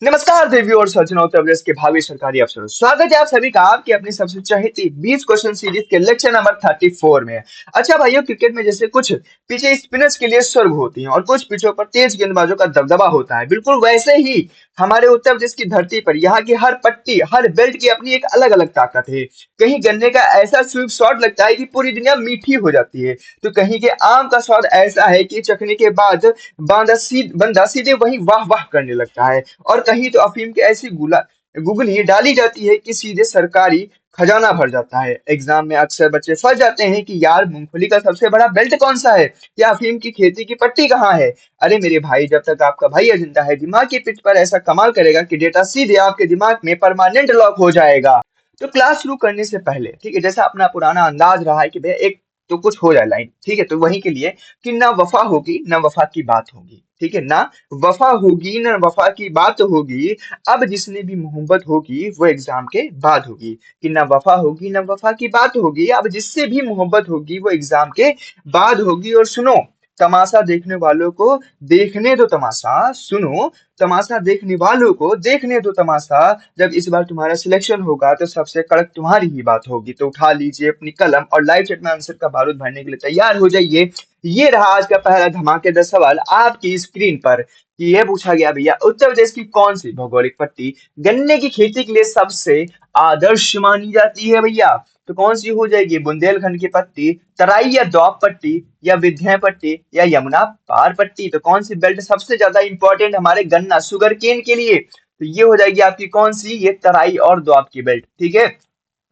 नमस्कार देवी और सज्जनों, उत्तर प्रदेश के भावी सरकारी अफसरों, स्वागत है आप सभी का आपकी अपनी सबसे चहेती 20 क्वेश्चन सीरीज के लेक्चर नंबर 34 में। अच्छा भाइयों, क्रिकेट में जैसे कुछ पिचें स्पिनर्स के लिए स्वर्ग होती हैं और कुछ पिचों पर तेज गेंदबाजों का दबदबा होता है, बिल्कुल वैसे ही हमारे उत्तर प्रदेश की धरती पर यहाँ की हर पट्टी, हर बेल्ट की अपनी एक अलग अलग ताकत है। कहीं गन्ने का ऐसा स्वीप शॉट लगता है कि पूरी दुनिया मीठी हो जाती है, तो कहीं के आम का स्वाद ऐसा है कि चखने के बाद बंदा सीधे वही वाह वाह करने लगता है। और कहीं तो अफीम की ऐसी गुगली डाली जाती है कि सीधे सरकारी खजाना भर जाता है। एग्जाम में अक्सर बच्चे फंस जाते हैं कि यार मूंगफली का सबसे बड़ा बेल्ट कौन सा है, या अफीम की खेती की पट्टी कहाँ है। अरे मेरे भाई, जब तक आपका भाई जिंदा है, दिमाग की पिच पर ऐसा कमाल करेगा कि डेटा सीधे आपके दिमाग में परमानेंट लॉक हो जाएगा। तो क्लास शुरू करने से पहले, ठीक है, जैसा अपना पुराना अंदाज रहा है कि भैया एक तो कुछ हो जाए लाइन, ठीक है, तो वही के लिए कि ना वफा होगी ना वफा की बात होगी, ठीक है ना। वफा होगी ना वफा की बात होगी, अब जिसने भी मोहब्बत होगी वो एग्जाम के बाद होगी। कि ना वफा होगी ना वफा की बात होगी, अब जिससे भी मोहब्बत होगी वो एग्जाम के बाद होगी। और सुनो, तमाशा देखने वालों को देखने दो तमाशा, सुनो, तमाशा देखने वालों को देखने दो तमाशा। जब इस बार तुम्हारा सिलेक्शन होगा तो सबसे कड़क तुम्हारी ही बात होगी। तो उठा लीजिए अपनी कलम और लाइव चैट में आंसर का बारूद भरने के लिए तैयार हो जाइए। ये रहा आज का पहला धमाकेदार सवाल आपकी स्क्रीन पर, कि ये पूछा गया भैया, उत्तर प्रदेश की कौन सी भौगोलिक पट्टी गन्ने की खेती के लिए सबसे आदर्श मानी जाती है भैया। तो कौन सी हो जाएगी? बुंदेलखंड की पट्टी, तराई या दोआब पट्टी, या विंध्य पट्टी, या यमुना पार पट्टी। तो कौन सी बेल्ट सबसे ज्यादा इंपॉर्टेंट हमारे गन्ना शुगर केन के लिए? तो ये हो जाएगी आपकी कौन सी? ये तराई और दोआब की बेल्ट, ठीक है।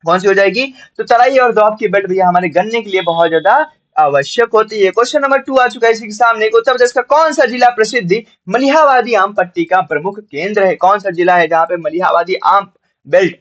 कौन सी हो जाएगी? तो तराई और दोआब की बेल्ट भैया हमारे गन्ने के लिए बहुत ज्यादा आवश्यक होती है। क्वेश्चन नंबर 2 आ चुका है इसी के सामने। उत्तर प्रदेश का कौन सा जिला प्रसिद्ध मलिहाबादी आम पट्टी का प्रमुख केंद्र है? कौन सा जिला है जहाँ पे मलिहाबादी आम बेल्ट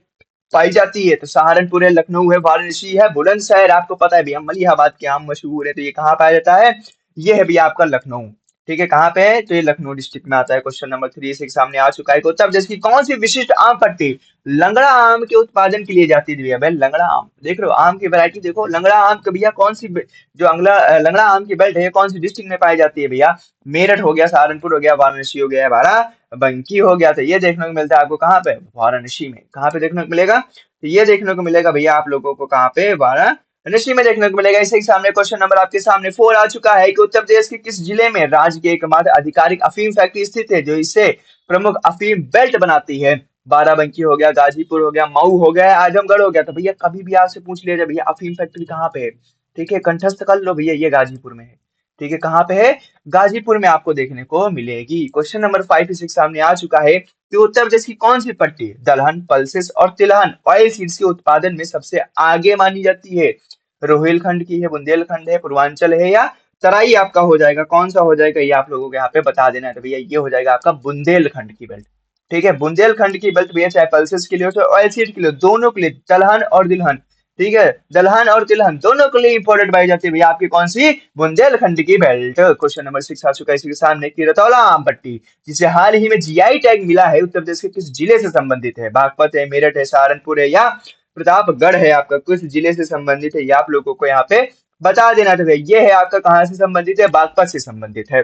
पाई जाती है? तो सहारनपुर है, लखनऊ है, वाराणसी है, बुलंदशहर। आपको पता है भैया मलिहाबाद के आम मशहूर है, तो ये कहाँ पाया जाता है? ये है भैया आपका लखनऊ, ठीक है। कहाँ पे है? तो ये लखनऊ डिस्ट्रिक्ट में आता है। क्वेश्चन नंबर 3 इसी के सामने आ चुका है। उत्तर प्रदेश की कौन सी विशिष्ट आम पट्टी लंगड़ा आम के उत्पादन के लिए जाती है भैया? भाई लंगड़ा आम देख रहे हो, आम की वैरायटी देखो। लंगड़ा आम के भैया कौन सी जो लंगड़ा आम की बेल्ट है कौन सी डिस्ट्रिक्ट में पाई जाती है भैया? मेरठ हो गया, सहारनपुर हो गया, वाराणसी हो गया, बाराबंकी हो गया। तो ये देखने को मिलता है आपको कहाँ पे? वाराणसी में। कहाँ पे देखने को मिलेगा? तो ये देखने को मिलेगा भैया आप लोगों को कहाँ पे? वाराणसी में देखने को मिलेगा। इसी के सामने क्वेश्चन नंबर आपके सामने 4 आ चुका है कि उत्तर प्रदेश के किस जिले में राज्य की एकमात्र आधिकारिक अफीम फैक्ट्री स्थित है जो इसे प्रमुख अफीम बेल्ट बनाती है? बाराबंकी हो गया, गाजीपुर हो गया, मऊ हो गया, आजमगढ़ हो गया। तो भैया कभी भी आपसे पूछ लिया जाए भैया अफीम फैक्ट्री कहाँ पे है, ठीक है, कंठस्थ कर लो भैया, ये गाजीपुर में है, ठीक है। कहाँ पे है? गाजीपुर में आपको देखने को मिलेगी। क्वेश्चन नंबर 5 इसी के सामने आ चुका है कि उत्तर प्रदेश की कौन सी पट्टी दलहन, पल्सेस और तिलहन ऑयल सीड्स के उत्पादन में सबसे आगे मानी जाती है? रोहिलखंड की है, बुंदेलखंड है, पूर्वांचल है, या तराई आपका हो जाएगा? कौन सा हो जाएगा ये आप लोगों को यहाँ पे बता देना है। तो भैया ये हो जाएगा आपका बुंदेलखंड की बेल्ट, ठीक है। बुंदेलखंड की बेल्ट भैया चाहे पल्सेस के लिए हो चाहे ऑयल सीड के लिए, दोनों के लिए, दलहन और तिलहन, ठीक है, दलहन और तिलहन दोनों के लिए इंपोर्टेड पाई जाती है भैया आपकी कौन सी? बुंदेलखंड की बेल्ट। क्वेश्चन नंबर 6 आ चुका है इसी के सामने कि रतौला आम पट्टी जिसे हाल ही में जीआई टैग मिला है उत्तर प्रदेश के किस जिले से संबंधित है? बागपत है, मेरठ है, सहारनपुर है, या प्रतापगढ़ है? आपका किस जिले से संबंधित है ये आप लोगों को यहाँ पे बता देना था भैया। ये है आपका कहाँ से संबंधित है? बागपत से संबंधित है,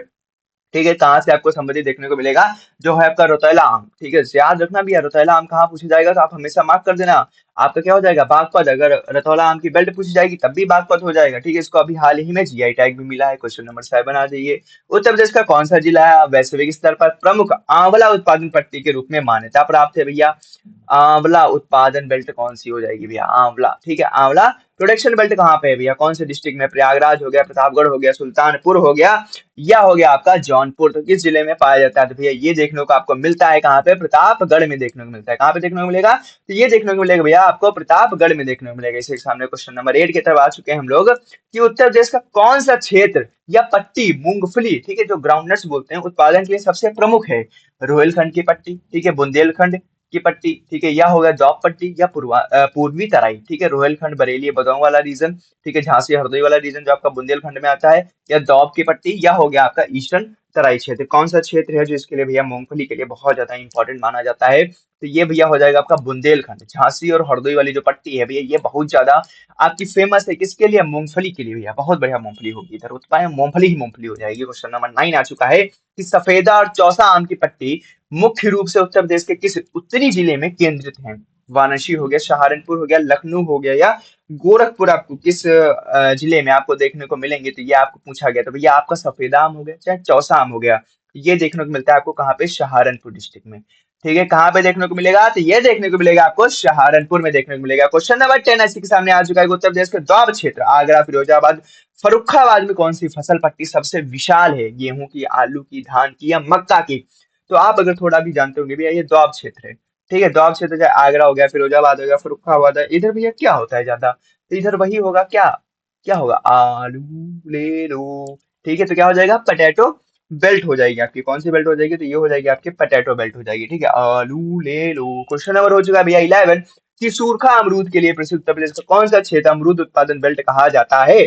ठीक है। कहाँ से आपको संबंधित देखने को मिलेगा? जो है आपका रौतेला आम, ठीक है। याद रखना भी है रौतेला आम कहाँ पूछा जाएगा तो आप हमेशा मार्क कर देना। आपका क्या हो जाएगा? बागपत। अगर रतौला आम की बेल्ट पूछी जाएगी तब भी बागपत हो जाएगा, ठीक है। इसको अभी हाल ही में जीआई टैग भी मिला है। क्वेश्चन नंबर 7 आ जाइए। उत्तर प्रदेश का कौन सा जिला है वैश्विक स्तर पर प्रमुख आंवला उत्पादन पट्टी के रूप में मान्यता प्राप्त है भैया? आंवला उत्पादन बेल्ट कौन सी हो जाएगी भैया? आंवला, ठीक है। आंवला प्रोडक्शन बेल्ट कहाँ पे है भैया? कौन से डिस्ट्रिक्ट में? प्रयागराज हो गया, प्रतापगढ़ हो गया, सुल्तानपुर हो गया, या हो गया आपका जौनपुर। तो किस जिले में पाया जाता है? तो भैया ये देखने को आपको मिलता है कहाँ पे? प्रतापगढ़ में देखने को मिलता है। कहाँ पे देखने को मिलेगा? तो ये देखने को मिलेगा भैया आपको प्रतापगढ़ में देखने को मिलेगा। इसी के सामने क्वेश्चन नंबर 8 की तरफ आ चुके हैं हम लोग कि उत्तर प्रदेश का कौन सा क्षेत्र या पट्टी मूंगफली, ठीक है, जो ग्राउंडनट्स बोलते हैं, उत्पादन के लिए सबसे प्रमुख है? रोहिलखंड की पट्टी, ठीक है, बुंदेलखंड की पट्टी, ठीक है, या होगा जॉब पट्टी, या पूर्वी तराई, ठीक है। रोहिलखंड बरेली बदाऊं वाला रीजन, ठीक है, झांसी हरदोई वाला रीजन जो आपका बुंदेलखंड में आता है, या दौब की पट्टी, या हो गया आपका ईस्टर्न तराई क्षेत्र कौन सा क्षेत्र है जो इसके लिए भैया मूंगफली के लिए बहुत ज्यादा इंपॉर्टेंट माना जाता है? तो ये भैया हो जाएगा आपका बुंदेलखंड। झांसी और हरदोई वाली जो पट्टी है भैया, ये बहुत ज्यादा आपकी फेमस है किसके लिए? मूंगफली के लिए भैया। बहुत बढ़िया मूंगफली होगी इधर, उत्पादन मूंगफली ही मूंगफली हो जाएगी। क्वेश्चन नंबर 9 आ चुका है कि सफेदा और चौसा आम की पट्टी मुख्य रूप से उत्तर प्रदेश के किस उत्तरी जिले में केंद्रित है? वाराणसी हो गया, सहारनपुर हो गया, लखनऊ हो गया या गोरखपुर। आपको किस जिले में आपको देखने को मिलेंगे? तो ये आपको पूछा गया। तो भैया आपका सफेदा आम हो गया चाहे चौसा आम हो गया, ये देखने को मिलता है आपको कहाँ पे? सहारनपुर डिस्ट्रिक्ट में। ठीक है, कहाँ पे देखने को मिलेगा? तो ये देखने को मिलेगा आपको सहारनपुर में देखने को मिलेगा। क्वेश्चन नंबर 10 इसी के सामने आ चुका है। उत्तर प्रदेश के दोआब क्षेत्र आगरा, फिरोजाबाद, फर्रुखाबाद में कौन सी फसल पट्टी सबसे विशाल है? गेहूं की, आलू की, धान की या मक्का की? तो आप अगर थोड़ा भी जानते होंगे भैया, ये दोआब क्षेत्र है। ठीक है, दोआब क्षेत्र चाहे आगरा हो गया, फिरोजाबाद हो गया, फर्रुखाबाद है, इधर भैया क्या होता है ज्यादा? तो इधर वही होगा क्या? क्या होगा? आलू ले लो। ठीक है, तो क्या हो जाएगा? पटेटो बेल्ट हो जाएगी आपकी। कौन सी बेल्ट हो जाएगी? तो ये हो जाएगी आपकी पटेटो बेल्ट हो जाएगी। ठीक है, आलू ले लो। क्वेश्चन नंबर हो चुका है भैया 11 कि सूरखा अमरूद के लिए प्रसिद्ध उत्तर प्रदेश का कौन सा क्षेत्र अमरूद उत्पादन बेल्ट कहा जाता है?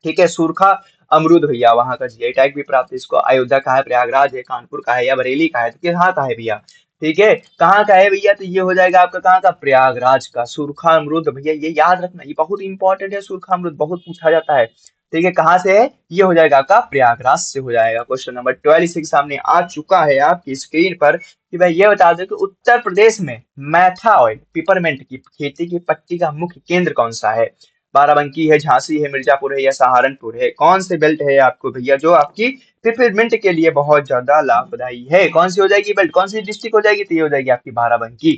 ठीक है, सूरखा अमरूद भैया वहां का जीआई टैग भी प्राप्त है। इसको अयोध्या का है, प्रयागराज है, कानपुर का है या बरेली का है? तो कहाँ का है भैया? ठीक है, कहाँ का है भैया? तो ये हो जाएगा आपका कहाँ का? प्रयागराज का सूरखा अमरूद भैया। ये याद रखना, ये बहुत इंपॉर्टेंट है। सूरखा अमरूद बहुत पूछा जाता है। ठीक है, कहाँ से है? ये हो जाएगा आपका प्रयागराज से हो जाएगा। क्वेश्चन नंबर 12 इसी के सामने आ चुका है आपकी स्क्रीन पर कि भाई ये बता दो कि उत्तर प्रदेश में मैथा ऑयल पिपरमेंट की खेती की पट्टी का मुख्य केंद्र कौन सा है? बाराबंकी है, झांसी है, मिर्जापुर है या सहारनपुर है? कौन से बेल्ट है आपको भैया जो आपकी पिपरमिंट के लिए बहुत ज्यादा लाभदायी है? कौन सी हो जाएगी बेल्ट? कौन सी डिस्ट्रिक्ट हो जाएगी? तो ये हो जाएगी आपकी बाराबंकी।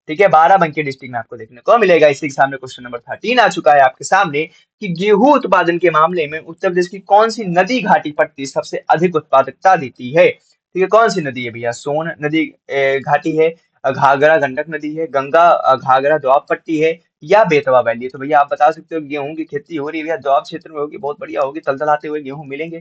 ठीक है, बाराबंकी डिस्ट्रिक्ट में आपको देखने को मिलेगा। इसी के सामने क्वेश्चन नंबर 13 आ चुका है आपके सामने कि गेहूं उत्पादन के मामले में उत्तर प्रदेश की कौन सी नदी घाटी पट्टी सबसे अधिक उत्पादकता देती है? ठीक है, कौन सी नदी है भैया? सोन नदी घाटी है, घाघरा गंडक नदी है, गंगा घाघरा दोआब पट्टी है या बेतवा वैली है? तो भैया आप बता सकते हो गेहूं की खेती हो रही है भैया दोआब क्षेत्र में होगी, बहुत बढ़िया होगी, तलतलाते हुए गेहूं मिलेंगे।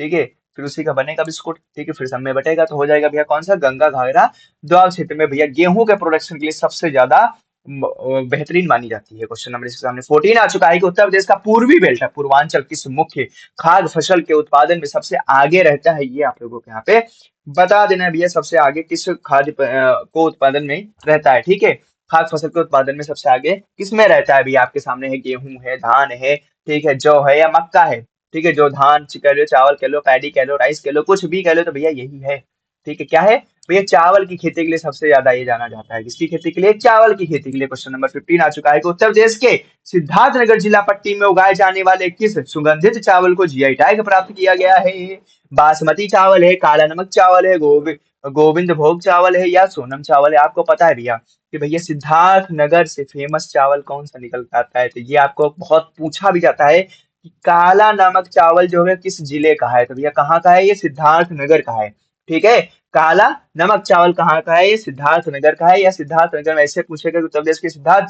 ठीक है, फिर उसी का बनेगा बिस्कुट। ठीक है, फिर सब में बटेगा तो हो जाएगा भैया कौन सा? गंगा घाघरा दोआब क्षेत्र में भैया गेहूं के प्रोडक्शन के लिए सबसे ज्यादा बेहतरीन मानी जाती है। क्वेश्चन नंबर इसके सामने 14 आ चुका है कि उत्तर प्रदेश का पूर्वी बेल्ट है पूर्वांचल किस मुख्य खाद्य फसल के उत्पादन में सबसे आगे रहता है? ये आप लोगों को यहाँ पे बता देना है भैया, सबसे आगे किस खाद्य को उत्पादन में रहता है? ठीक है, खाद्य फसल के उत्पादन में सबसे आगे किसमें रहता है भैया? आपके सामने है, गेहूं है, धान है, ठीक है, जौ है या मक्का है? ठीक है, जो धान कह लो, चावल कह लो, पैडी कह लो, राइस कह लो, कुछ भी कह लो, तो भैया यही है। ठीक है, क्या है भैया? चावल की खेती के लिए सबसे ज्यादा ये जाना जाता है। किसकी खेती के लिए? चावल की खेती के लिए। क्वेश्चन नंबर 15 आ चुका है कि उत्तर प्रदेश के सिद्धार्थनगर जिला पट्टी में उगाए जाने वाले किस सुगंधित चावल को जीआई टैग प्राप्त किया गया है? बासमती चावल है, काला नमक चावल है, गोविंद भोग चावल है या सोनम चावल है? आपको पता है भैया कि भैया सिद्धार्थ नगर से फेमस चावल कौन सा निकल के आता है? तो ये आपको बहुत पूछा भी जाता है कि काला नमक चावल जो है किस जिले का है? तो भैया कहाँ का है? ये सिद्धार्थ नगर का है। ठीक है, काला नमक चावल कहाँ का है? ये सिद्धार्थ नगर का है। या सिद्धार्थ नगर में ऐसे पूछेगा कि उत्तर प्रदेश के सिद्धार्थ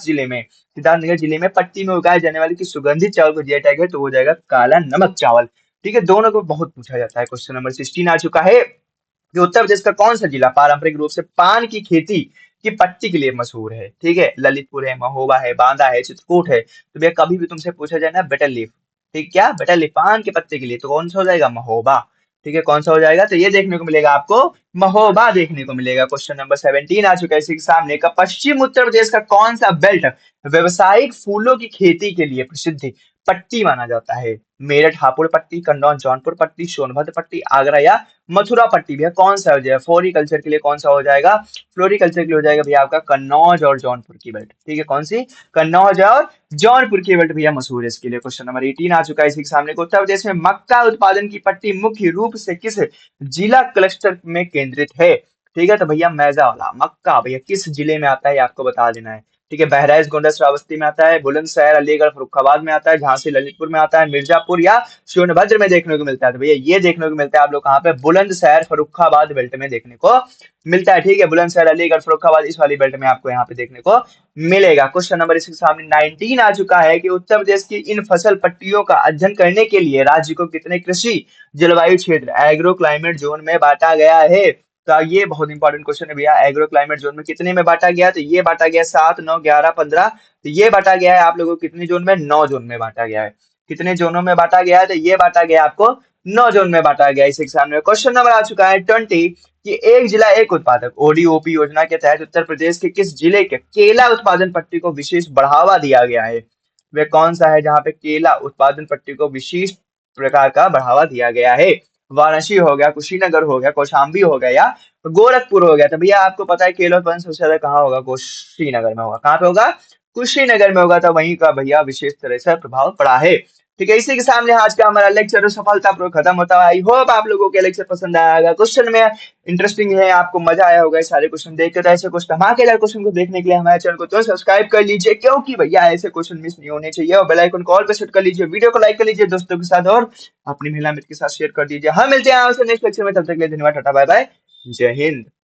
नगर जिले में पट्टी में उगाए जाने वाले की सुगंधित चावल को जीआई टैग है, तो हो जाएगा काला नमक चावल। ठीक है, दोनों को बहुत पूछा जाता है। क्वेश्चन नंबर 16 आ चुका है कि उत्तर प्रदेश का कौन सा जिला पारंपरिक रूप से पान की खेती की पट्टी के लिए मशहूर है? ठीक है, ललितपुर है, महोबा है, बांदा है, चित्रकूट है? तो भैया कभी भी तुमसे पूछा जाए ना बेटर लीफ, ठीक, क्या बेटर लीफ पान के पत्ते के लिए, तो कौन सा हो जाएगा? महोबा। ठीक है, कौन सा हो जाएगा? तो ये देखने को मिलेगा आपको महोबा देखने को मिलेगा। क्वेश्चन नंबर 17 आ चुका है इसी के सामने का पश्चिम उत्तर प्रदेश का कौन सा बेल्ट व्यवसायिक फूलों की खेती के लिए प्रसिद्ध पट्टी माना जाता है? मेरठ हापुड़ पट्टी, कन्नौज जौनपुर पट्टी, सोनभद्र पट्टी, आगरा या मथुरा पट्टी? भैया कौन सा हो जाएगा? फ्लोरिकल्चर के लिए कौन सा हो जाएगा? फ्लोरिकल्चर के लिए हो जाएगा भैया आपका कन्नौज और जौनपुर की बेल्ट। ठीक है, कौन सी? कन्नौज और जौनपुर की बेल्ट भैया मशहूर है इसके लिए। क्वेश्चन नंबर 18 आ चुका है इसी के सामने को उत्तर प्रदेश में मक्का उत्पादन की पट्टी मुख्य रूप से किस जिला क्लस्टर में केंद्रित है? ठीक है, तो भैया मैजावाला मक्का भैया किस जिले में आता है ये आपको बता देना है। ठीक है, बहराइच गोंडा श्रावस्ती में आता है, बुलंदशहर अलीगढ़ फर्रुखाबाद में आता है, झांसी ललितपुर में आता है, मिर्जापुर या सोनभद्र में देखने को मिलता है? तो भैया ये देखने को मिलता है आप लोग कहाँ पे? बुलंदशहर फर्रुखाबाद बेल्ट में देखने को मिलता है। ठीक है, बुलंदशहर अलीगढ़ फर्रुखाबाद इस वाली बेल्ट में आपको यहाँ पे देखने को मिलेगा। क्वेश्चन नंबर इसके सामने 19 आ चुका है कि उत्तर प्रदेश की इन फसल पट्टियों का अध्ययन करने के लिए राज्य को कितने कृषि जलवायु क्षेत्र एग्रो क्लाइमेट जोन में बांटा गया है? तो ये बहुत इंपॉर्टेंट क्वेश्चन है भैया, एग्रो क्लाइमेट जोन में कितने में बांटा गया? तो ये बांटा गया 7, 9, 11, 15। तो ये बांटा गया है आप लोगों को कितने जोन में? 9 जोन में बांटा गया है। कितने जोनों में बांटा गया है? तो ये बांटा गया आपको 9 जोन में बांटा गया इस एग्जाम में। क्वेश्चन नंबर आ चुका है 20 कि एक जिला एक उत्पादक ओडीओपी योजना के तहत उत्तर प्रदेश के किस जिले के केला उत्पादन पट्टी को विशेष बढ़ावा दिया गया है? वे कौन सा है जहां पे केला उत्पादन पट्टी को विशेष प्रकार का बढ़ावा दिया गया है? वाराणसी हो गया, कुशीनगर हो गया, कौशाम्बी हो गया या गोरखपुर हो गया। तो भैया आपको पता है केला उत्पादन सबसे ज्यादा कहाँ होगा? कुशीनगर में होगा। कहाँ पे होगा? कुशीनगर में होगा। तो वहीं का भैया विशेष तरह से प्रभाव पड़ा है। ठीक है, इसी के सामने आज का हमारा लेक्चर सफलतापूर्वक खत्म होता है। आई होप आप लोगों के लेक्चर पसंद आया होगा। क्वेश्चन में इंटरेस्टिंग है, आपको मजा आया होगा ये सारे क्वेश्चन देख कर। ऐसे कुछ धमाकेदार क्वेश्चन को देखने के लिए हमारे चैनल को तो सब्सक्राइब कर लीजिए, क्योंकि भैया ऐसे क्वेश्चन मिस नहीं होने चाहिए। और बेल आइकन को ऑल पे सेट कर लीजिए, वीडियो को लाइक कर लीजिए दोस्तों के साथ और अपनी महिला मित्र के साथ शेयर कर दीजिए। हम मिलते हैं आपसे नेक्स्ट लेक्चर में, तब तक के लिए धन्यवाद, टाटा बाय बाय, जय हिंद।